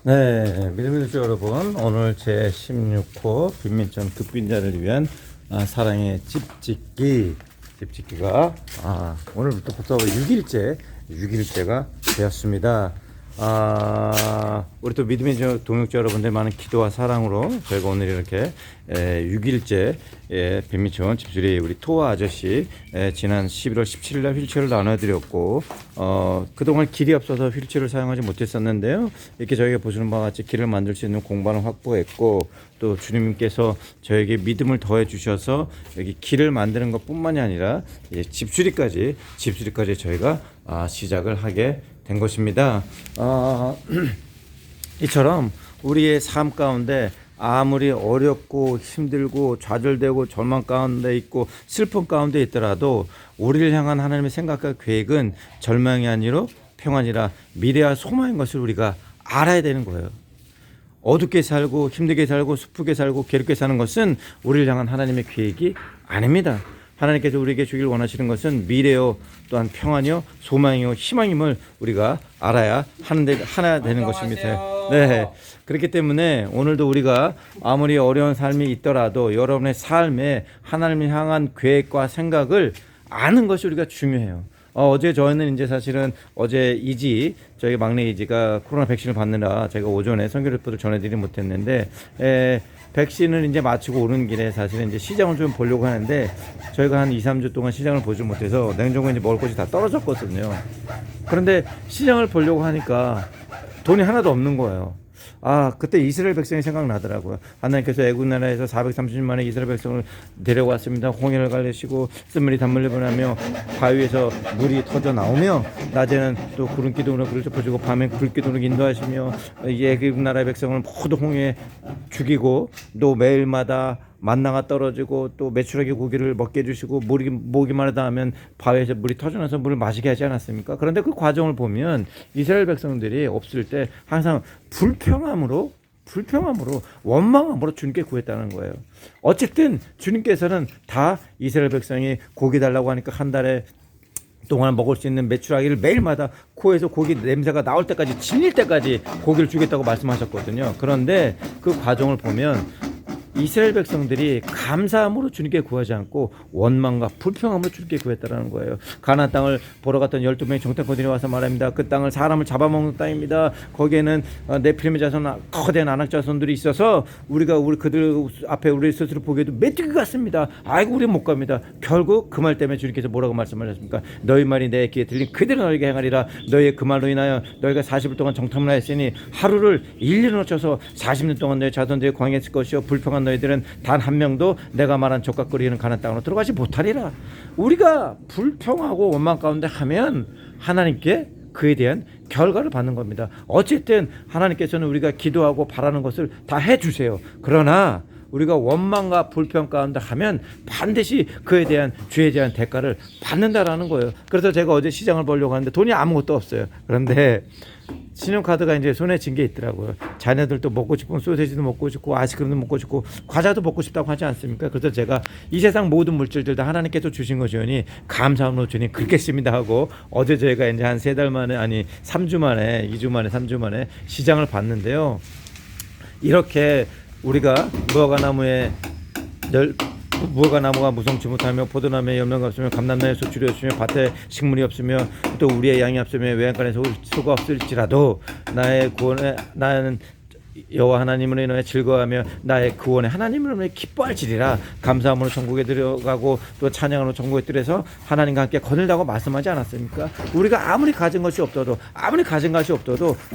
네, 미르미르 여러분, 오늘 제 16호 빈민촌 극빈자를 위한 사랑의 집짓기가 오늘부터 벌써 6일째가 되었습니다. 우리 또 믿음의 동역자 여러분들 많은 기도와 사랑으로 저희가 오늘 이렇게 6일째 빈민촌 집수리 우리 토아 아저씨 지난 11월 17일 날 휠체어를 나눠드렸고 그동안 길이 없어서 휠체어를 사용하지 못했었는데요. 이렇게 저희가 보시는 바와 같이 길을 만들 수 있는 공간을 확보했고 또 주님께서 저에게 믿음을 더해 주셔서 여기 길을 만드는 것 뿐만이 아니라 집수리까지 저희가 시작을 하게 된 것입니다. 이처럼 우리의 삶 가운데 아무리 어렵고 힘들고 좌절되고 절망 가운데 있고 슬픔 가운데 있더라도 우리를 향한 하나님의 생각과 계획은 절망이 아니라 평안이라 미래와 소망인 것을 우리가 알아야 되는 거예요. 어둡게 살고 힘들게 살고 슬프게 살고 괴롭게 사는 것은 우리를 향한 하나님의 계획이 아닙니다. 하나님께서 우리에게 주길 원하시는 것은 미래요 또한 평안이요 소망이요 희망임을 우리가 알아야 하나 되는 것입니다. 네, 그렇기 때문에 오늘도 우리가 아무리 어려운 삶이 있더라도 여러분의 삶에 하나님을 향한 계획과 생각을 아는 것이 우리가 중요해요. 어제 저희는 이제 사실은 어제 저희 막내 이지가 코로나 백신을 받느라 제가 오전에 선교 리포트를 전해드리지 못했는데 백신을 이제 마치고 오는 길에 사실은 이제 시장을 좀 보려고 하는데 저희가 한 2, 3주 동안 시장을 보지 못해서 냉장고에 이제 먹을 것이 다 떨어졌거든요. 그런데 시장을 보려고 하니까 돈이 하나도 없는 거예요. 그때 이스라엘 백성이 생각나더라고요. 하나님께서 애굽 나라에서 430년 만에 이스라엘 백성을 데려왔습니다. 홍해를 갈르시고 쓴물이 단물을 보내며 바위에서 물이 터져 나오며 낮에는 또 구름 기둥으로 불을 덮어주고 밤에 불 기둥으로 인도하시며 애굽 나라의 백성을 모두 홍해에 죽이고 또 매일마다 만나가 떨어지고 또 메추라기 고기를 먹게 해주시고 목이 마르다 하면 바위에서 물이 터져나서 물을 마시게 하지 않았습니까? 그런데 그 과정을 보면 이스라엘 백성들이 없을 때 항상 불평함으로 원망함으로 주님께 구했다는 거예요. 어쨌든 주님께서는 다 이스라엘 백성이 고기 달라고 하니까 한 달에 동안 먹을 수 있는 메추라기를 매일마다 코에서 고기 냄새가 나올 때까지 질릴 때까지 고기를 주겠다고 말씀하셨거든요. 그런데 그 과정을 보면 이스라엘 백성들이 감사함으로 주님께 구하지 않고 원망과 불평함으로 주님께 구했다는 거예요. 가나안 땅을 보러 갔던 12명의 정탐꾼들이 와서 말합니다. 그 땅은 사람을 잡아먹는 땅입니다. 거기에는 네필림의 자손, 거대한 아낙 자손들이 있어서 우리가 그들 앞에 우리 스스로 보기에도 메뚜기 같습니다. 아이고 우리 못 갑니다. 결국 그 말 때문에 주님께서 뭐라고 말씀하셨습니까? 너희 말이 내 귀에 들린 그대로 너희에게 행하리라. 너희의 그 말로 인하여 너희가 40일 동안 정탐을 하였으니 하루를 1년을 놓쳐서 40년 동안 너희 자손들이 광야했을 것이요 불평한 너희들은 단 한 명도 내가 말한 족각거리는 가나안 땅으로 들어가지 못하리라. 우리가 불평하고 원망 가운데 하면 하나님께 그에 대한 결과를 받는 겁니다. 어쨌든 하나님께서는 우리가 기도하고 바라는 것을 다 해주세요. 그러나 우리가 원망과 불평 가운데 하면 반드시 그에 대한 주에 대한 대가를 받는다라는 거예요. 그래서 제가 어제 시장을 보려고 하는데 돈이 아무것도 없어요. 그런데 신용카드가 이제 손에 쥔 게 있더라고요. 자녀들도 먹고 싶으면 소세지도 먹고 싶고 아이스크림도 먹고 싶고 과자도 먹고 싶다고 하지 않습니까? 그래서 제가 이 세상 모든 물질들 다 하나님께서 주신 것이오니 감사함으로 주님 긁겠습니다 하고 어제 저희가 이제 한 3달 만에 3주 만에 2주 만에 3주 만에 시장을 봤는데요. 이렇게 우리가 무화과나무가 무성치 못하며 포도나무에 열매가 없으며 감람나무에 소출이 없으며 밭에 식물이 없으며 또 우리의 양이 없으며 외양간에 소가 없을지라도 나는 여호와 하나님으로 인하여 즐거워하며 나의 구원의 하나님으로 인하여 기뻐할지리라. 감사함으로 천국에 들어가고 또 찬양으로 천국에 들어서 하나님과 함께 거닐다고 말씀하지 않았습니까? 우리가 아무리 가진 것이 없어도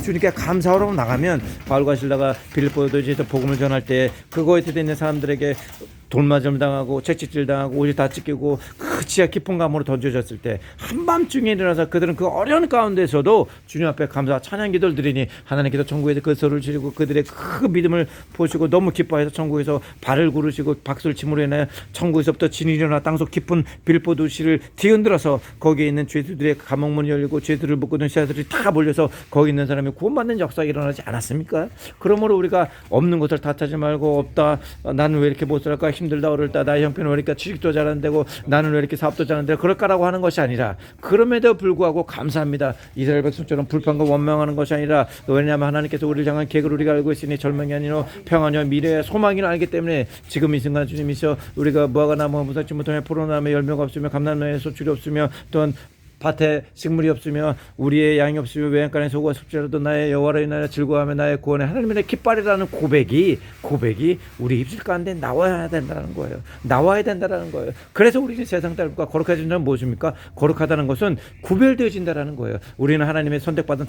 주님께 감사하러 나가면 바울과 실라가 빌립보도지에서 복음을 전할 때 그거에 대해 있는 사람들에게 돌맞음 당하고 채찍질 당하고 옷이 다 찢기고 그 지하 깊은 감으로 던져졌을 때 한밤중에 일어나서 그들은 그 어려운 가운데서도 주님 앞에 감사 찬양 기도를 드리니 하나님께서 천국에서 그 소리를 지르고 그들의 그 믿음을 보시고 너무 기뻐해서 천국에서 발을 구르시고 박수를 침으로 인하여 천국에서부터 진이 일어나 땅속 깊은 빌보도시를 뒤흔들어서 거기에 있는 죄수들의 감옥문이 열리고 죄수를 묶고는 시아들이 다 몰려서 거기 있는 사람이 구원받는 역사가 일어나지 않았습니까? 그러므로 우리가 없는 것을 탓하지 말고 없다 나는 왜 이렇게 못 살까 힘들다 어렵다 나의 형편은 왜 이렇게 취직도 잘 안 되고 나는 왜 이렇게 사업도 잘 안 되고 그럴까라고 하는 것이 아니라 그럼에도 불구하고 감사합니다. 이스라엘 백성처럼 불평과 원망하는 것이 아니라 왜냐하면 하나님께서 우리를 향한 계획을 우리가 알고 있으니 절망이 아니라 평안이요 미래의 소망이라 알기 때문에 지금 이 순간 주님이셔 우리가 무화과 나무 무삭지 못하며 포도나무에 열매가 없으며 감람나무에 소출이 없으며 또한 밭에 식물이 없으며 우리의 양이 없으며 외양간에 소가 섭지라도 나의 여호와로 인하여 즐거워하며 나의 구원의 하나님의 깃발이라는 고백이 우리 입술 가운데 나와야 된다는 거예요. 나와야 된다는 거예요. 그래서 우리는 세상 사람과 거룩해진다는 무엇입니까? 거룩하다는 것은 구별되어진다는 거예요. 우리는 하나님의 선택받은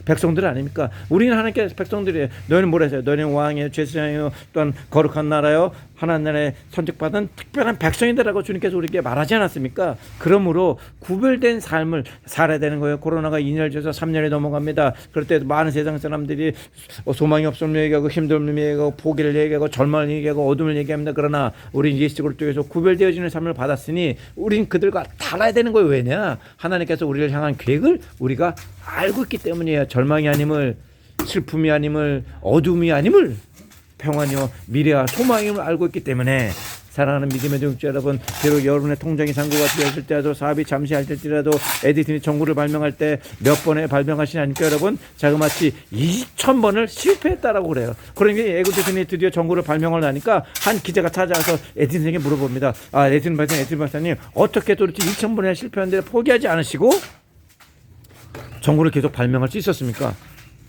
백성들 아닙니까? 우리는 하나님께 백성들이에요. 너희는 뭐라세요? 너희는 왕이에요, 제사장이에요, 또한 거룩한 나라요, 하나님 나라의 선택받은 특별한 백성이다라고 주님께서 우리에게 말하지 않았습니까? 그러므로 구별된 삶을 살아야 되는 거예요. 코로나가 2년을 지어서 3년이 넘어갑니다. 그럴 때 많은 세상 사람들이 소망이 없음을 얘기하고 힘듦을 얘기하고 포기를 얘기하고 절망을 얘기하고 어둠을 얘기합니다. 그러나 우리는 예수 그리스도에서 구별되어지는 삶을 받았으니 우리는 그들과 달라야 되는 거예요. 왜냐? 하나님께서 우리를 향한 계획을 우리가 알고 있기 때문이에요. 절망이 아님을, 슬픔이 아님을, 어둠이 아님을, 평안이요 미래와 소망임을 알고 있기 때문에 사랑하는 믿음의 동역자 여러분, 비록 여러분의 통장이 잔고가 되었을 때라도 사업이 잠시 할지라도 에디슨이 정구를 발명할 때 몇 번에 발명하시지 않습니까 여러분? 자그마치 2,000번을 실패했다라고 그래요. 그러니까 에디슨이 드디어 정구를 발명을 하니까 한 기자가 찾아와서 에디슨에게 물어봅니다. 아, 에디슨 박사님 어떻게 도대체 2,000번이나 실패했는데 포기하지 않으시고 정구를 계속 발명할 수 있었습니까?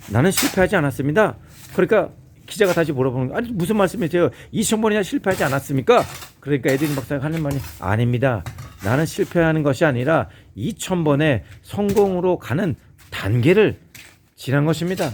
나는 실패하지 않았습니다. 그러니까 기자가 다시 물어보는 거예요. 아니 무슨 말씀이세요? 2,000번이나 실패하지 않았습니까? 그러니까 에디슨 박사가 하는 말이 아닙니다. 나는 실패하는 것이 아니라 2,000번의 성공으로 가는 단계를 지난 것입니다.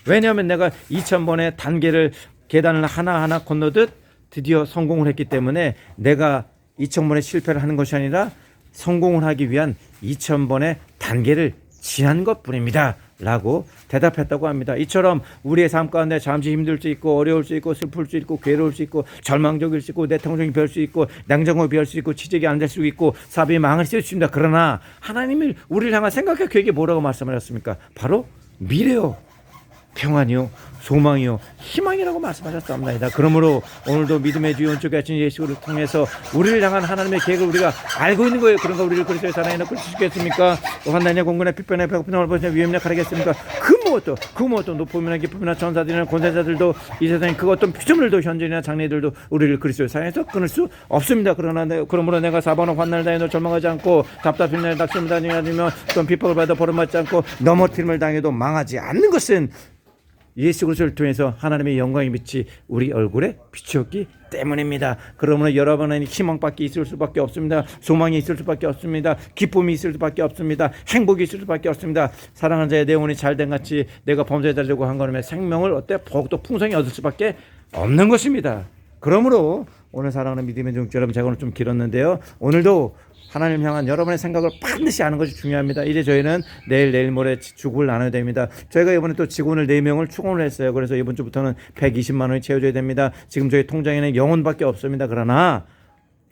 왜냐하면 내가 2,000번의 단계를 계단을 하나하나 건너듯 드디어 성공을 했기 때문에 내가 2,000번의 실패를 하는 것이 아니라 성공을 하기 위한 2,000번의 단계를 지난 것뿐입니다. 라고 대답했다고 합니다. 이처럼 우리의 삶 가운데 잠시 힘들 수 있고 어려울 수 있고 슬플 수 있고 괴로울 수 있고 절망적일 수 있고 내 통장이 별 수 있고 냉장고에 비할 수 있고 취직이 안 될 수 있고 사업이 망할 수 있습니다. 그러나 하나님이 우리를 향한 생각과 계획이 뭐라고 말씀하셨습니까? 바로 미래요, 평안이요, 소망이요, 희망이라고 말씀하셨습니다. 그러므로 오늘도 믿음의 주 온전케 하신 예수를 통해서 우리를 향한 하나님의 계획을 우리가 알고 있는 거예요. 그런가 우리를 그리스도의 사랑에 넣고 주시겠습니까? 환난이나 공군에 핍변에 배고픔에 벌벌에 위험에 가리겠습니까? 그 무엇도 높음이나 기쁨이나 전사들이나 권세자들도 이 세상에 그 어떤 피조물도 현재나 장래들도 우리를 그리스도의 사랑에서 끊을 수 없습니다. 그러므로 내가 사방으로 환난을 당해도 절망하지 않고 답답히 날 낙심을 다니며 또 핍박을 받아 버림받지 않고 넘어뜨림을 당해도 망하지 않는 것은 예수 그리스도를 통해서 하나님의 영광의 빛이 우리 얼굴에 비추었기 때문입니다. 그러므로 여러분은 희망밖에 있을 수밖에 없습니다. 소망이 있을 수밖에 없습니다. 기쁨이 있을 수밖에 없습니다. 행복이 있을 수밖에 없습니다. 사랑하는 자의 내원이 잘된 같이 내가 범죄자들과 한 걸음에 생명을 더욱더 풍성히 얻을 수밖에 없는 것입니다. 그러므로 오늘 사랑하는 믿음의 종족 여러분, 제가 오늘 좀 길었는데요. 오늘도 하나님 향한 여러분의 생각을 반드시 아는 것이 중요합니다. 이제 저희는 내일 모레 주국을 나눠야 됩니다. 저희가 이번에 또 직원을 4명을 추공을 했어요. 그래서 이번 주부터는 120만 원이 채워져야 됩니다. 지금 저희 통장에는 0원밖에 없습니다. 그러나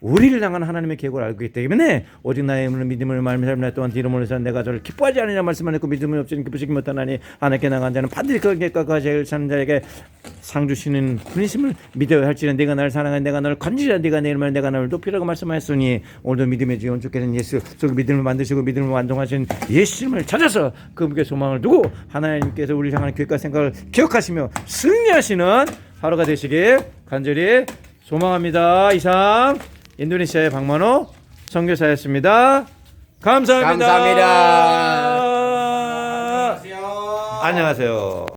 우리를 향한 하나님의 계획을 알고 있기 때문에 오직 나의 믿음을 말미암아 또한 이름으로 해서 내가 저를 기뻐하지 않으냐 말씀하셨고 믿음이 없으니 기쁘시기 못하나니 하나님께 나간 자는 반드시 그 계획과 제일 사는 자에게 상 주시는 분이심을 믿어야 할지는 네가 나를 사랑하니 내가 너를 건지라 네가 내 이름을 내가 너를 높이라고 말씀하셨으니 오늘도 믿음의 주 온주께는 예수 그 믿음을 만드시고 믿음을 완성하신 예수님을 찾아서 그분께 소망을 두고 하나님께서 우리를 향하는 계획과 생각을 기억하시며 승리하시는 하루가 되시길 간절히 소망합니다. 이상 인도네시아의 박만호 선교사였습니다. 감사합니다. 감사합니다. 안녕하세요.